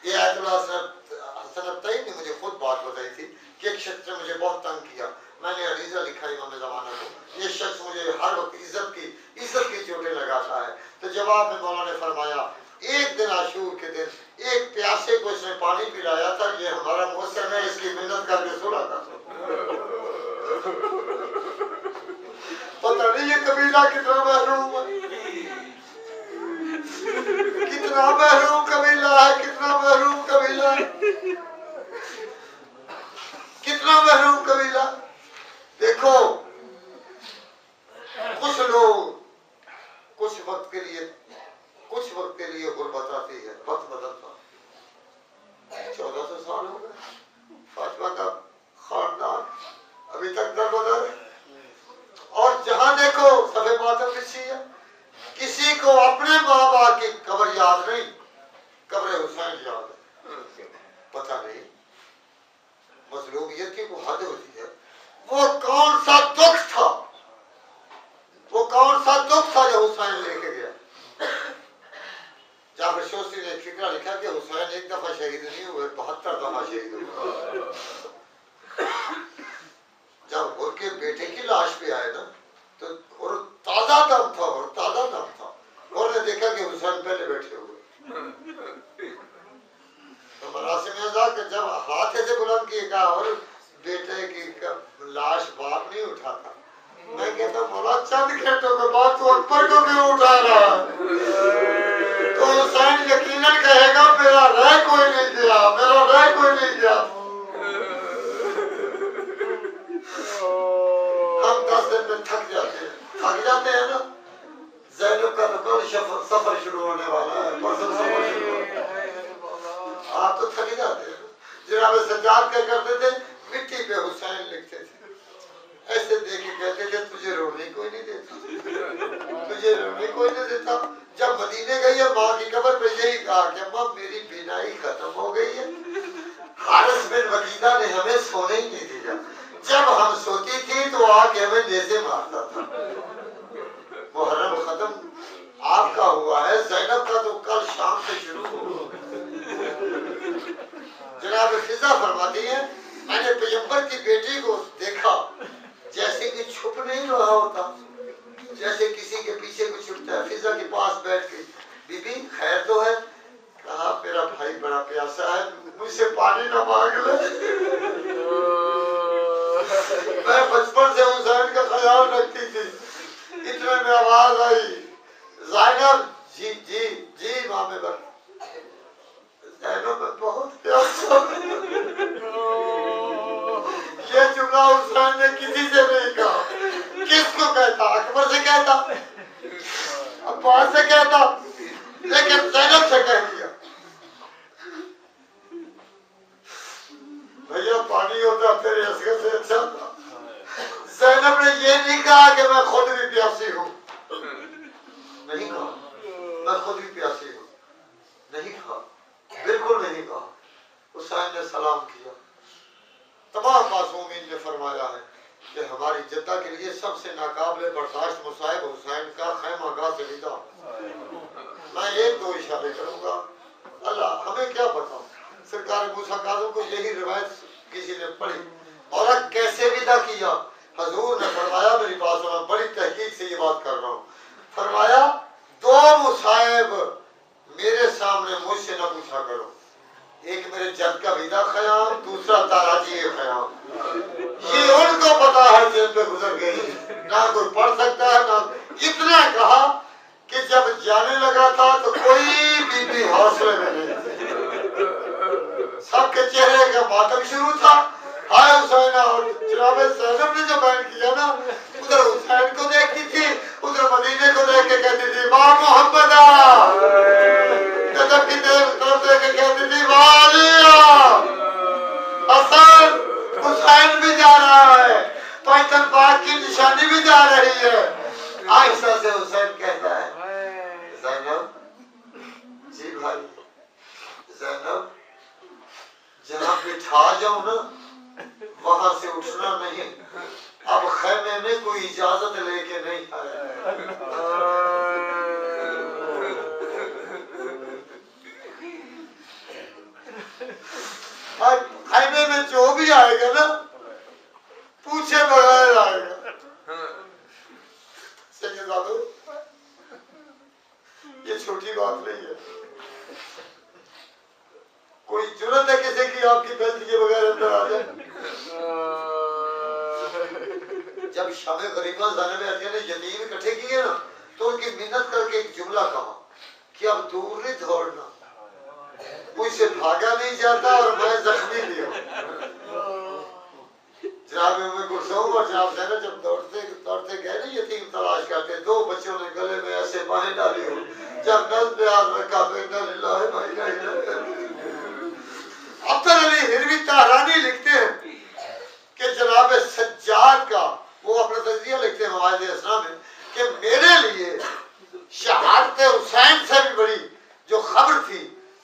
ये आयतुल्लाह हसन तईब ने मुझे खुद बात बताई थी कि एक शख्स ने मुझे बहुत तंग किया। मैंने अरीजा लिखा इमाम ज़माना को, ये शख्स मुझे हर वक्त इज्जत की चोटें लगाता है। तो जवाब में मौला ने फरमाया एक दिन आशूर के दिन एक प्यासे को इसने पानी पिलाया था, ये हमारा मौसम है, इसकी मेहनत करके सुना था। पता नहीं ये कबीला कितना महरूम है, कितना महरूम कबीला है, कितना महरूम कबीला है, कितना महरूम कबीला। देखो कुछ लोग कुछ वक्त के लिए गुर्बत आती है, वक्त बदलता। 1400 साल हो गए फातिमा का खानदान अभी तक दर बदर, और जहां देखो सफे मातम बिछी है। किसी को अपने माँ बाप की कब्र याद नहीं, कब्र हुसैन याद है। पता नहीं मजलूमियत की कोई हद होती है। वो कौन सा दुख था, वो कौन सा दुख था जो हुसैन लेके गया। जाफर शोस्ती ने फिक्रा लिखा कि हुसैन एक दफा शहीद नहीं हुए, 72 दफा शहीद हुए। जब उनके बेटे की लाश पे आए ना तो और ताजा दम था, और ताजा दम था, और ने देखा कि हुसैन पहले बैठे हुए। तो मरासिम के जब हाथ ऐसे बुलंद किए कहा और बेटे की लाश बाप नहीं उठाता। मैं कहता मौला चंद घंटों के बाद तो अकबर को क्यों उठा रहा है? तो हुसैन यकीनन कहेगा मेरा रह कोई नहीं गया, मेरा रह कोई नहीं गया। हम 10 दिन में थक जाते हैं ना। ज़ैनब का तो कल सफर शुरू होने वाला है, परसों सफर शुरू होने वाला है। आप तो थक जाते हैं। जनाब सज्जाद क्या करते थे? मिट्टी पे हुसैन लिखते थे, ऐसे देखे कहते थे तुझे रोने कोई नहीं देता, तुझे रोने कोई नहीं देता। जब मदीने गई है माँ की कब्र पे यही कहा कि अम्मा मेरी बीनाई खत्म हो गई है। हारिस बिन वकीदा ने हमें सोने ही नहीं दिया, जब हम सोती थी तो आके हमें नेज़े मारता था। मुहर्रम खत्म आपका हुआ है, ज़ैनब का तो कल शाम से शुरू हुआ। जनाब फिजा फरमाती है मैंने पैगंबर की बेटी को देखा जैसे कि छुप नहीं रहा होता, जैसे किसी के पीछे को छुपता है। फिजा के पास बैठ के बीबी खैर तो है? कहा मेरा भाई बड़ा प्यासा है, मुझसे पानी ना मांग ले। मैं बचपन से हुसैन का ख्याल रखती थी। इतने में आवाज आई ज़ैनब। जी जी जी मामे बर। ज़ैनब में बहुत प्यासा। ये जुमला हुसैन ने किसी से नहीं कहा। किसको कहता? अकबर से कहता, अब्बास से कहता, लेकिन ज़ैनब से कह दिया। भैया पानी होता तेरे असगर से अच्छा था। ज़ैनब ने ये नहीं कहा कि मैं खुद भी प्यासी हूँ, नहीं कहा मैं खुद भी प्यासी हूँ, नहीं कहा, बिल्कुल नहीं कहा। हुसैन ने सलाम किया। तमाम मासूमीन ने फरमाया है कि हमारी जद्दा के लिए सबसे नाकाबिले बर्दाश्त मुसाहिब हुसैन का खैमागाह से विदा। मैं एक दो इशारे करूँगा, अल्लाह हमें क्या पता। सरकार मूसा काज़िम को यही रिवायत किसी ने पढ़ी और कैसे विदा किया। हजूर ने फरमाया, मेरी बात सुना, बड़ी तहकीक से ये बात कर रहा हूँ। फरमाया दो मुसाहिब मेरे सामने मुझसे न पूछा करो, एक मेरे जद का विदा ख़याम, दूसरा ताराजी ख़याम। ये उनको पता है जेल पे गुजर गई, ना कोई पढ़ सकता है ना। इतना कहा कि जब जाने लगा था तो कोई बीबी हौसले में नहीं, सबके चेहरे का मातम शुरू था। हाय हुसैन। और जनाब ज़ैनब ने जो बयान किया ना, उधर हुसैन को देखती थी, उधर मदीने को देख के कहती थी वाह मोहम्मदा, की तरफ देख के कहती थी वाह हसन। हुसैन भी जा रहा है, पैतन पाक की निशानी भी जा रही है। आहिस्ता से हुसैन कहता है ज़ैनब जी भाई, ज़ैनब जहाँ बिठा जाऊं ना वहां से उठना नहीं, अब खैमे में कोई इजाजत लेके नहीं आया। खैमे में जो भी आएगा ना पूछे बगैर आएगा। सैयदादो ये छोटी बात नहीं है, कोई जुर्रत है किसी की आपकी बेइज्जती के बगैर अंदर आ जाए? जब शामे गरीबा ज़ैनब ने यतीम इकट्ठे किए ना तो उनकी मिन्नत करके एक जुमला कहा कि अब दूर नहीं दौड़ना, मुझसे भागा नहीं जाता और मैं जख्मी भी हूँ। जनाब उम्मे कुलसूम और जनाब ज़ैनब जब दौड़ते दौड़ते गए ना यतीम तलाश करते, दो बच्चों ने गले में ऐसे बाहें डाली हो, जब नज़्म पे हाथ रखा तो इन्ना लिल्लाहि व इन्ना इलैहि राजिऊन। अब्दुल अली हिरवी तहरानी लिखते हैं कि जनाब सज्जाद का, वो अपना तज़किया लिखते हैं मवाइद असना में कि मेरे लिए शहादत हुसैन से भी बड़ी जो खबर थी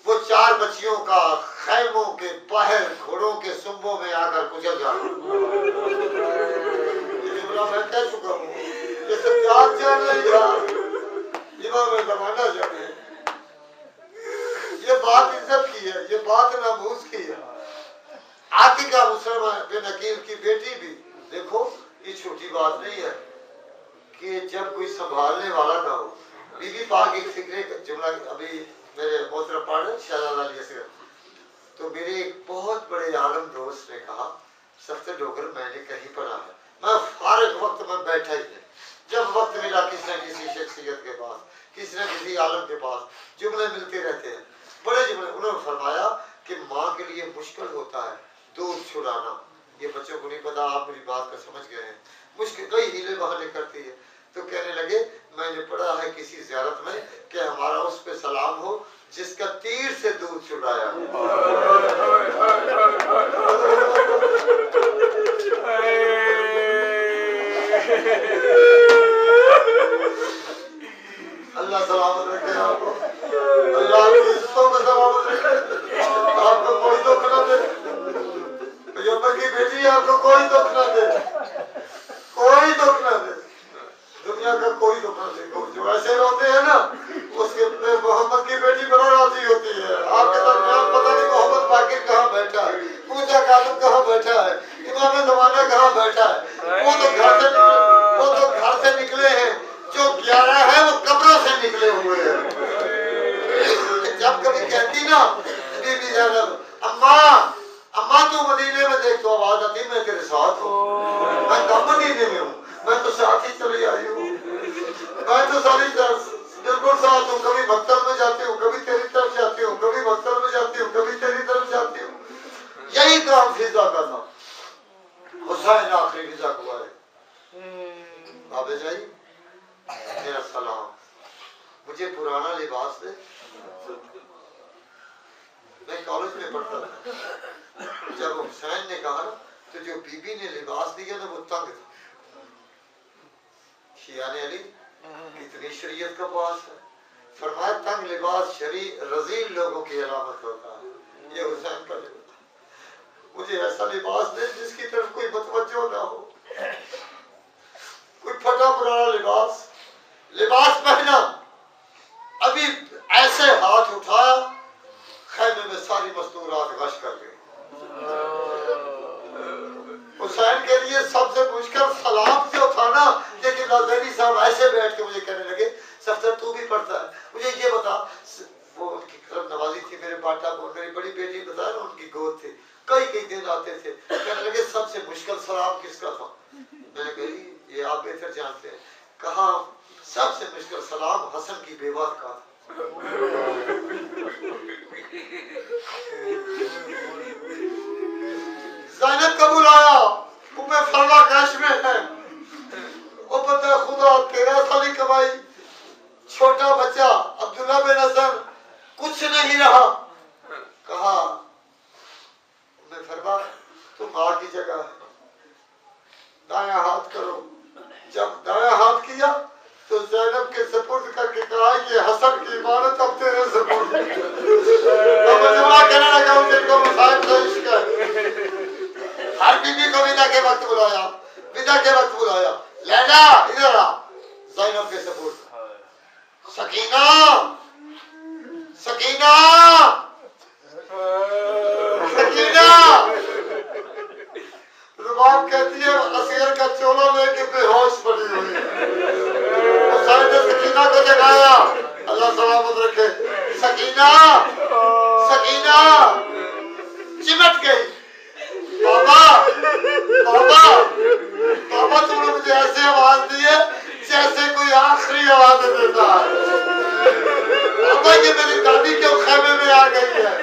वो चार बच्चियों का खैमों के बाहर घोड़ों के सुंबों में आकर कुचल जाना। मैं कह चुका हूँ, ये सज्जाद जान लेगा, इमाम ज़माना जाने। ये बात इज्जत की है, ये बात नामूस की है। आतिका मुसलमा बिन अकील की बेटी भी देखो, ये छोटी बात नहीं है कि जब कोई संभालने वाला ना हो। बीबी पाक एक फिक्रे का जुमला अभी मेरे मोहतरम पढ़ शहजादा अली असगर, तो मेरे एक बहुत बड़े आलम दोस्त ने कहा सफ्ते डोगर मैंने कहीं पढ़ा है, मैं फारिग वक्त में बैठा ही नहीं, जब वक्त मिला किसी न किसी शख्सियत के पास, किसी न किसी आलम के पास जुमले मिलते रहते हैं, बड़े जुमले। उन्होंने फरमाया कि माँ के लिए मुश्किल होता है दूध छुड़ाना। ये बच्चों को नहीं पता, आप मेरी बात को समझ गए हैं। मुश्किल कई हीले बहाने करती है। तो कहने लगे मैंने पढ़ा है किसी ज़ियारत में कि हमारा उस पे सलाम हो जिसका तीर से दूध छुड़ाया। अल्लाह सलामत रखे आपको, अल्लाह आपकी इज्जतों में सलामत रखे, आपको कोई दुख न दे। पैगंबर की बेटी आपको कोई दुख न दे, कोई दुख न दे, दुनिया का कोई दुख न दे। जो ऐसे रोते हैं ना, उसके मोहम्मद की बेटी बड़ा राजी होती है। आपके दरमियान पता नहीं मोहम्मद बाकिर कहाँ बैठा है, पूजा कादम कहाँ बैठा है, इमाम ज़माना कहाँ बैठा है। वो तो घर से निकले हैं, जो 11 है वो कब्रों से निकले हुए हैं। जब कभी कहती ना बीबी ज़ैनब, अम्मा अम्मा तू मदीने में देख, तो आवाज आती मैं तेरे साथ हूँ। मैं कब मदीने में हूँ, मैं तो साथ ही चली आई हूँ, मैं तो सारी बिल्कुल साथ हूँ। कभी मक्तब में जाती हूँ, कभी तेरी तरफ जाती हूँ, कभी मक्तब में जाती हूँ, कभी तेरी तरफ जाती हूँ। यही काम फिजा का था। हुसैन आखिरी फिजा हुआ है। बाबे जाई मेरा सलाम, मुझे पुराना लिबास दे। मैं कॉलेज में पढ़ता था, जब हुसैन ने कहा ना, तो जो बीबी ने लिबास दिया ना वो तंग था। शियाने अली कितनी शरीयत का पास है, फरमाया तंग लिबास शरी रजील लोगों की अलामत होता है। ये हुसैन का लिबास, मुझे ऐसा लिबास दे जिसकी तरफ कोई मतवज्जो ना हो, कोई फटा पुराना लिबास पहना। अभी ऐसे हाथ उठाया, खैमे में सारी मस्तूरात गश कर गई। हुसैन के लिए सबसे मुश्किल सलाम जो था ना, लेकिन नाज़रीन साहब ऐसे बैठ के मुझे कहने लगे, सफदर तू भी पढ़ता है, मुझे ये बता। वो उनकी करम नवाजी थी, मेरे बाटा को मेरी बड़ी बेटी बताया ना, उनकी गोद थी, कई दिन आते थे। कहने लगे सबसे मुश्किल सलाम किसका था? मैंने कही ये आप बेहतर जानते हैं। कहा सबसे मुश्किल सलाम हसन की बेवा का था। ज़ैनब का बुलाया, उम्मे फरमा कैश में है, वो पता खुदा 13 साल की कमाई, छोटा बच्चा अब्दुल्ला बिन हसन, कुछ नहीं रहा। कहा उम्मे फरमा तुम माँ की जगह है, दाया हाथ करो। जब दाया हाथ किया तो ज़ैनब के सपुर्द करके कहा ये हसन की इमानत अब तेरे सपुर्द। अब जुमा कहने लगा जिनको मुसाहिब से इश्क है। हर बीबी को विदा के वक्त बुलाया, विदा के वक्त बुलाया, लैला इधर आ, ज़ैनब के सपुर्द। सकीना सकीना सकीना, रुबाब कहती है असीर का चोला लेके बेहोश पड़ी हुई है। हुसैन ने सकीना को जगाया, अल्लाह सलामत रखे। सकीना सकीना चिमट गई। बाबा बाबा बाबा तुमने मुझे ऐसे आवाज दी है जैसे कोई आखिरी आवाज देता है। बाबा ये मेरी दादी क्यों खैमे में आ गई है,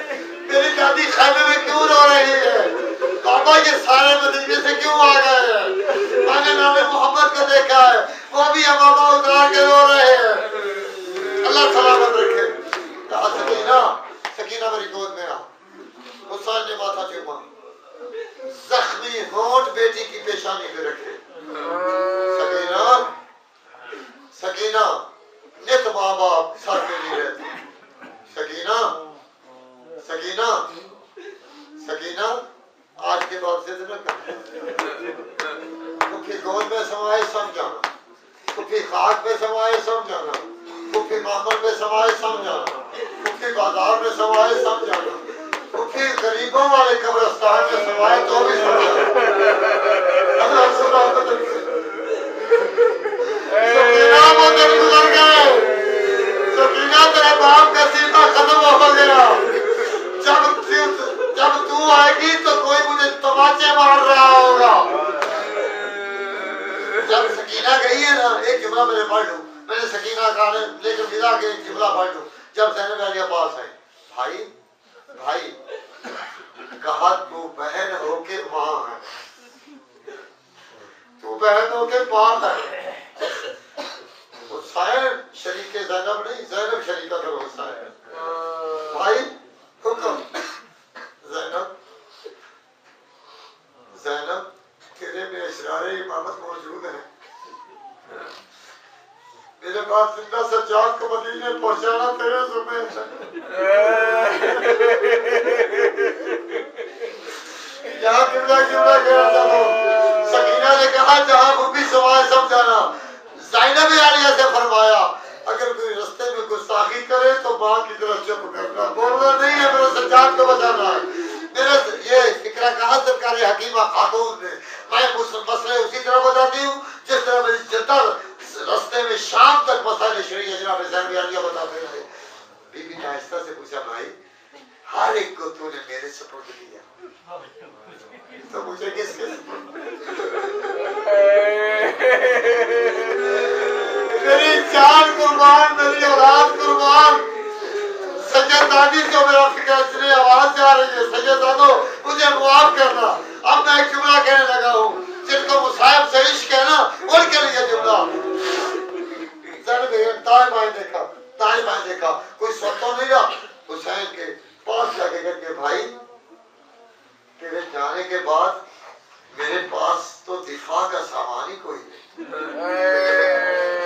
मेरी दादी खैमे में क्यों रो रही है, बाबा ये सारे मदीने से क्यों आ गए हैं। मैंने नाने मोहम्मद को देखा है, वो भी अमामा उतार के रो रहे हैं। अल्लाह सलामत रखे। कहा सकीना सकीना मेरी गोद में आ। हुसैन ने माथा चूमा, जख्मी होंठ बेटी की पेशानी पे रखे। सकीना सकीना नित माँ बाप सर पे नहीं रहते। सकीना सकीना सकीना आज के बाद जिद न कर, कुफी गोद में समाए समझाना, कुफी खाक में समाए समझाना, कुफी मामल में समाए समझाना, कुफी बाजार में समाए समझाना, कुफी गरीबों वाले कब्रिस्तान में समाए तो भी समझाना। अल्लाह सुना सकीना वो दिन गुजर गए। सकीना तेरे बाप का सीना खत्म हो गया। जब तू आएगी तो कोई मुझे तमाचे मार रहा होगा। जब सकीना गई है ना, एक जुमला मैंने पढ़ लूं, मैंने सकीना का लेकिन विदा के एक जुमला पढ़ लूं। जब ज़ैनब वालिया पास है, भाई भाई कहा तू बहन होके माँ है, तू बहन होके माँ है। हुसैन शरीके ज़ैनब नहीं, ज़ैनब शरीका कर हुसैन। भाई हुक्म ज़ैनब ज़ैनब तेरे में इशरारे इमामत मौजूद है, मेरे पास जिंदा सच्चा सज्जाद को मदीने पहुंचाना तेरे ज़िम्मे है। यहाँ किबला किबला कह रहा था सकीना ने कहा जहाँ बुबी सवाल समझाना। ज़ैनब आलिया से फरमाया अगर कोई रास्ते में गुस्ताखी करे तो माँ की तरफ चुप करना, बोलना नहीं है, मेरे सज्जाद को बचाना है। मेरा ये फिक्रा कहा सरकार हकीमा खातून ने। मैं मसले उसी तरह बताती हूँ जिस तरह मेरी जनता रास्ते में शाम तक मसाले शरीय जनाब ज़ैनब आलिया बताते रहे। बीबी ने आहिस्ता से पूछा भाई हर एक को तूने मेरे सपोर्ट किया तो मुझे किसके मेरी जान कुर्बान, मेरी औलाद कुर्बान। सज्जादादी से मेरा फिक्र इसलिए आवाज जा रही है सज्जादादो मुझे मुआफ करना। अब मैं एक जुमला कहने लगा हूँ जिनको मुसाहिब से इश्क है ना उनके लिए जुमला। दाएं बाएं देखा, दाएं बाएं देखा, कोई स्वतः नहीं रहा। हुसैन के पास जाके कहते भाई तेरे जाने के बाद मेरे पास तो दिफा का सामान ही कोई नहीं।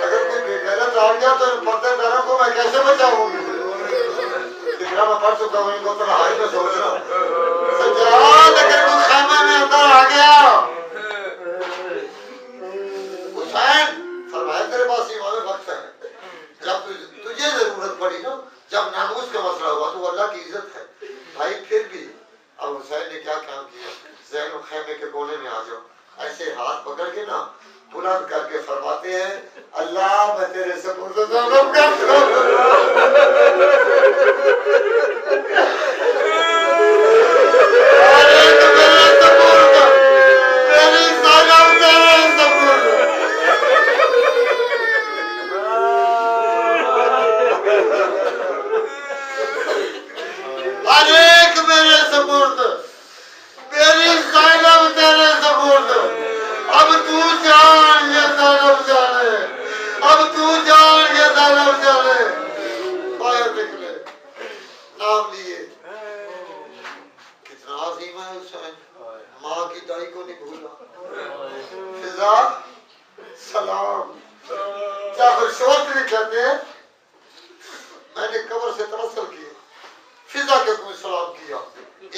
अगर कोई बेगैरत आ गया तो पर्दे दारों को मैं कैसे बचाऊंगी? दिखला मैं पढ़ चुका हूँ इनको तो हाई में सोच रहा हूँ। सज्जाद अगर कोई खैमे में अंदर आ गया हुसैन फरमाया तेरे पास ईमान वक्त है। जब तुझे जरूरत पड़ी ना, जब नामूस का मसला हुआ तो अल्लाह की इज्जत है भाई। फिर भी अब हुसैन ने क्या काम किया, ज़ैनब खैमे के कोने में आ जाओ, ऐसे हाथ पकड़ के ना बुलंद करके फरमाते हैं अल्लाह मैं तेरे सपुर्द ज़ैनब करता हूं। मैंने कब्र से तवस्सुल किया, फिजा के को सलाम किया।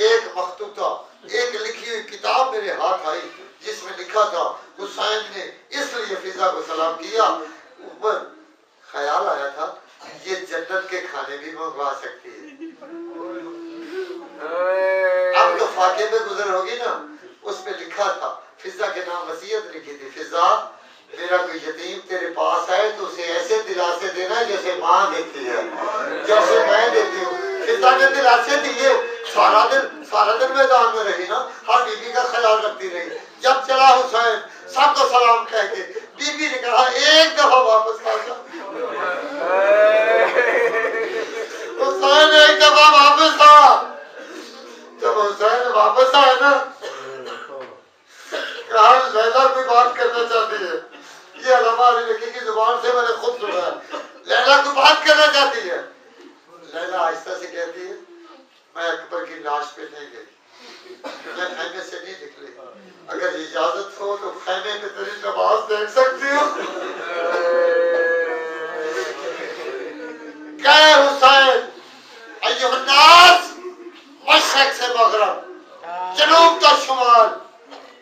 एक मखतूता, एक लिखी हुई किताब मेरे हाथ आई जिसमें लिखा था हुसैन ने इसलिए फिजा को सलाम किया। ऊपर ख्याल आया था ये जन्नत के खाने भी मंगवा सकती है। अब तो फाके में गुजर होगी ना, उस पे लिखा था फिजा के नाम वसीयत लिखी थी, फिजा मेरा कोई यतीम तेरे पास है तो उसे ऐसे दिलासे देना जैसे माँ देती है, जैसे मैं देती हूँ। फिजा ने दिलासे दिए, सारा दिन मैदान में रही ना, हर बीबी का ख्याल रखती रही। जब चला हुसैन सबको सलाम कह के बीबी ने कहा एक दफा वापस आ जा। हुसैन एक दफा वापस आ। जब हुसैन वापस आए ना कहा लैला कोई बात करना चाहती है, ये अलामा अली लकी की जुबान से मैंने खुद सुना है, लैला कोई बात करना चाहती है। लैला आहिस्ता से कहती है मैं अकबर की लाश पे नहीं गई, मैं खैमे से नहीं निकली, अगर इजाजत हो तो खैमे में तेरी नमाज देख सकती हूँ। क्या हुसैन अय्युहन्नास मशरक से मगरब जनूब तक शुमाल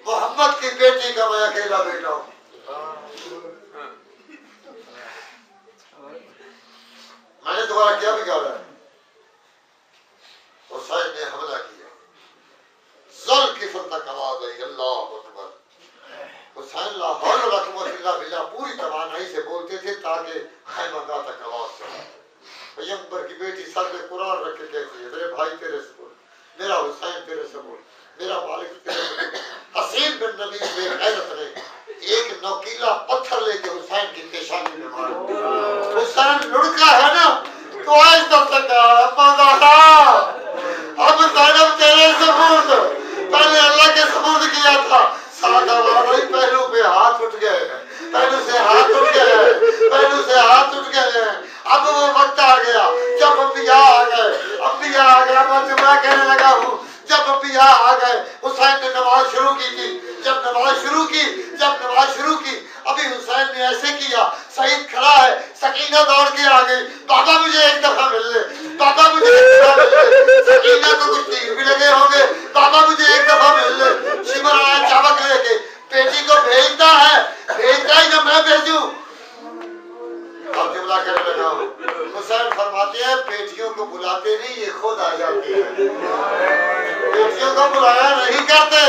मोहम्मद की बेटी का मैं अकेला बेटा हूँ। मैंने दोबारा क्या बिगाड़ा है? हुसैन ने हमला किया, ज़ल की फतह आवाज़ आई अल्लाहु अकबर। हुसैन ला हौल वला कुव्वत इल्ला बिल्लाह पूरी तवानाई से बोलते थे ताकि खैमगाह तक आवाज़ चले। पैगंबर की बेटी सर पे कुरान रख के कहती है मेरे भाई तेरे सपोर्ट, मेरा हुसैन तेरे सपोर्ट, मेरा मालिक तेरे सपोर्ट। हसीन बिन नबी बेगैरत ने एक नौकीला पत्थर लेके हुसैन की पेशानी में मारा। हुसैन लुढ़का है ना तो आज तक सका अब ज़ैनब तेरे सपोर्ट, पहले अल्लाह के सपोर्ट किया था, सादा वाला पहलू पे हाथ उठ गए, पहलू से हाथ उठ गए, पहलू से हाथ उठ गए। अब वो वक्त आ गया जब अंबिया आ गए, अंबिया आ गया। मैं जुमला कहने लगा हूँ जब अंबिया आ गए हुसैन ने नमाज शुरू की थी। जब नमाज शुरू की अभी हुसैन ने ऐसे किया, सईद खड़ा है, सकीना दौड़ के आ गई, बाबा मुझे एक दफा मिल ले, बाबा मुझे एक दफा मिल ले। सकीना को कुछ तीर भी लगे होंगे, बाबा मुझे एक दफा मिल ले। शिमर आया चाबक लेके, बेटी को भेजता है, भेजता ही ना मैं भेजूं। अब जुमला करने लगा, हुसैन फरमाते हैं बेटियों को बुलाते नहीं, ये खुद आ जाती है। बेटियों को बुलाया नहीं करते,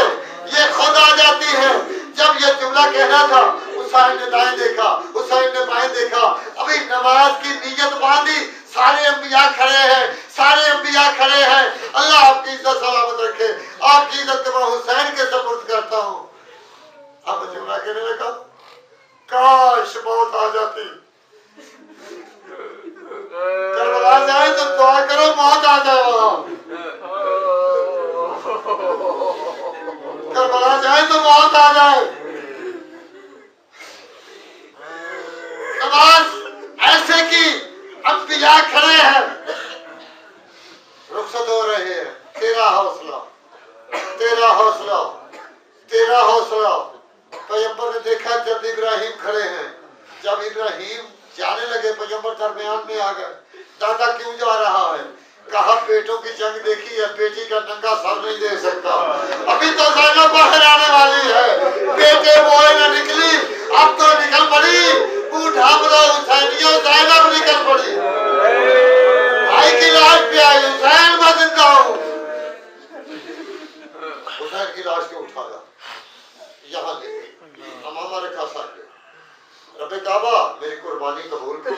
ये खुद आ जाती है। जब ये जुमला कहना था, हुसैन ने दाएं देखा, हुसैन ने बाएं देखा, अभी नमाज की नीयत बांधी, सारे अंबिया खड़े हैं, सारे अंबिया खड़े हैं। अल्लाह आपकी इज्जत सलामत रखे, आपकी इज्जत मैं हुसैन के सपुर्द करता हूँ। अब जुमला कहने लगा, काश मौत आ जाती, करबला जाए तो दुआ करो मौत आ जाए, वहां करबला जाए तो मौत आ जाए। नमाज ऐसे की, अंबिया खड़े हैं, रुखसत हो रहे हैं। तेरा हौसला, तेरा हौसला, तेरा हौसला। पैगंबर ने देखा जब इब्राहिम खड़े हैं, जब इब्राहिम जाने लगे, पैगंबर दरमियान में आ गए। दादा क्यों जा रहा है? कहा बेटों की जंग देखी है, बेटी का नंगा सर नहीं दे सकता। अभी तो ज़ैनब बाहर आने वाली है, बेटे बोए न निकली, अब तो निकल पड़ी। बूढ़ा बड़ा हुसैनियों, ज़ैनब निकल पड़ी, भाई की लाश पे आई, हुसैन मैं जिंदा हूँ। हुसैन की लाश को उठाया, यहाँ लेके अमामा रखा सर पे, रब्बे काबा मेरी कुर्बानी कबूल कर।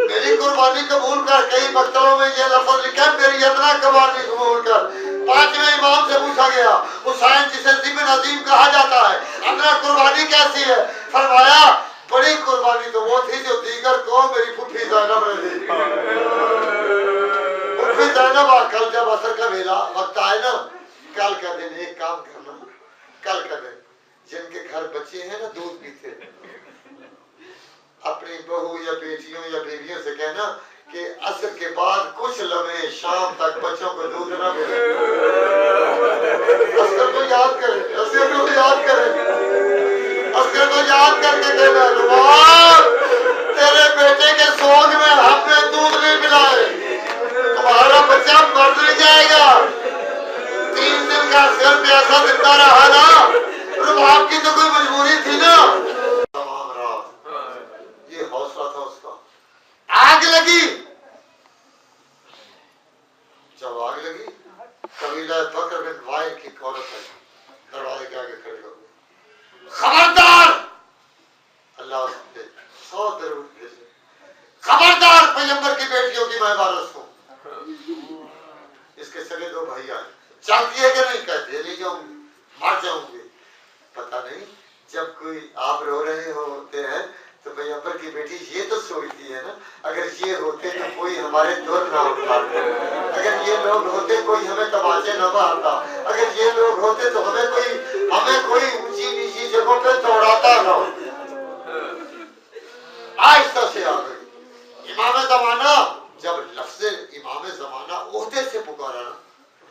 मेरी कुर्बानी कबूल कर। कई मकतलों में ये लफ्ज़ लिखा है, मेरी अदना कुर्बानी कबूल कर। पांचवें इमाम से पूछा गया, हुसैन जिसे ज़िब्न अज़ीम कहा जाता है, अदना कुर्बानी कैसी है? फरमाया बड़ी कुर्बानी तो वो थी जो दीगर को मेरी फुफी ज़ैनब ने दी। फुफी ज़ैनब, कल जब असर का वेला वक्त आए ना, कल का दिन एक काम करना, कल का दिन जिनके घर बच्चे हैं ना दूध पीते, अपनी बहू या बेटियों या बीवियों से कहना कि असर के बाद कुछ लम्हे शाम तक बच्चों को दूध ना मिले। असर को याद करें, असर को याद करें, असर को याद करके कहना, तेरे बेटे के सोग में हमने दूध नहीं पिलाए, तुम्हारा बच्चा मर नहीं जाएगा। 3 दिन का सिर प्यासा दिखता रहा ना, रुबाब की तो कोई मजबूरी थी ना। तमाम रात ये हौसला था उसका। आग लगी, जब आग लगी, कबीला बकर बिन वाइल की औरत है, दरवाजे के आगे खड़ी हो गई, खबरदार, अल्लाह से 100 दरूद भेजे, खबरदार पैगंबर की बेटियों की मैं वारिस हूँ। इसके सगे 2 भाई आए, जानती है कि नहीं? कहते नहीं जाऊंगी, मर जाऊंगी। पता नहीं, जब कोई आप रो रहे होते हैं तो पैगंबर की बेटी ये तो सोचती है ना, अगर ये होते तो कोई हमारे दूर ना उठाते, अगर ये लोग होते कोई हमें तमाचे न मारता, अगर ये लोग होते तो हमें कोई ऊंची नीची जगहों पे दौड़ाता ना। आहिस्ता से आ गई इमाम ज़माना। जब लफ्ज़ इमाम ज़माना ओहदे से पुकारा ना,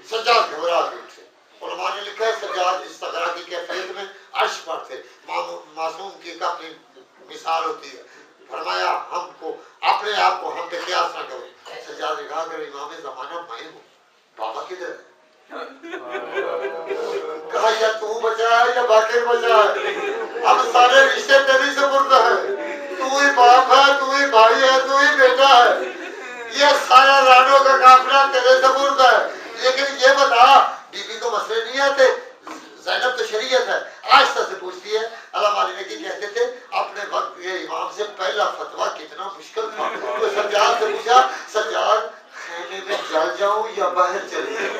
सज्जाद घबरा के उठे। उलमा ने लिखा है सज्जाद इस तरह की कैफियत में अर्श पर थे, मासूम की अपनी मिसाल होती है। फरमाया हमको अपने आप को हम पे क़यास ना करो। सज्जाद ने कहा अगर इमाम ज़माना मैं हूँ, बाबा किधर है? कहा या तू बचा है या बाकिर बचा है, हम सारे रिश्ते तेरी सुपुर्द है, तू ही बाप है, तू ही भाई है, तू ही बेटा है, ये सारा रानों का काफिला तेरे सुपुर्द है। लेकिन ये बता, बीबी को मसले नहीं आते, ज़ैनब तो शरीयत है। आहिस्ता से पूछती है, अल्लाह मालिक की कहते थे अपने वक्त के इमाम से पहला फतवा कितना मुश्किल था। तो सज्जाद से पूछा, सज्जाद खेमे में जल जाऊं या बाहर चले जाऊं?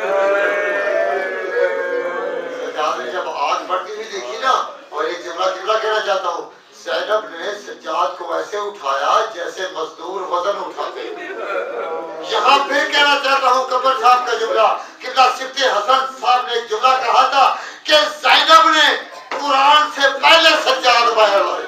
सज्जाद ने जब आग बढ़ती हुई देखी ना, और एक जुमला कहना चाहता हूँ, ज़ैनब ने सज्जाद को ऐसे उठाया जैसे मजदूर वजन उठाते। यहाँ फिर कहना चाहता हूँ कब्र साहब का जुमला, किबला सिफ्ते हसन साहब ने एक जुमला कहा था कि ज़ैनब ने कुरान से पहले सज्जाद बाहर लाई,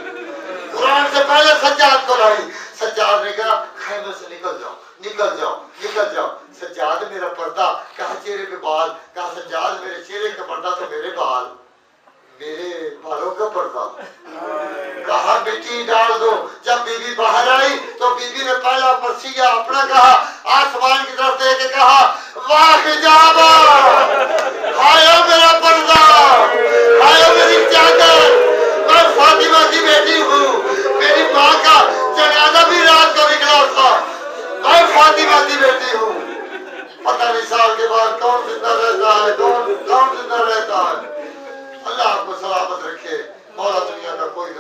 कुरान से पहले सज्जाद को लाई। सज्जाद ने कहा खैमे से निकल जाओ, निकल जाओ, निकल जाओ। सज्जाद मेरा पर्दा, कहा चेहरे पे बाल, कहा सज्जाद मेरे बाल, मेरे बालों का पर्दा। कहा मिट्टी डाल दो। जब बीबी बाहर आई तो बीबी ने पहला मसीहा अपना कहा, आसमान की तरफ देख के कहा, वाह हिजाबा, हाय मेरा पर्दा, हाय मेरी चादर। मैं फातिमा की बेटी हूँ, मेरी माँ का जनाजा भी रात को निकला था। मैं फातिमा की बेटी हूँ। पता नहीं साल के बाद कौन जिंदा रहता है, कौन जिंदा रहता है। अल्लाह आपको सलामत रखे। मौला दुनिया का कोई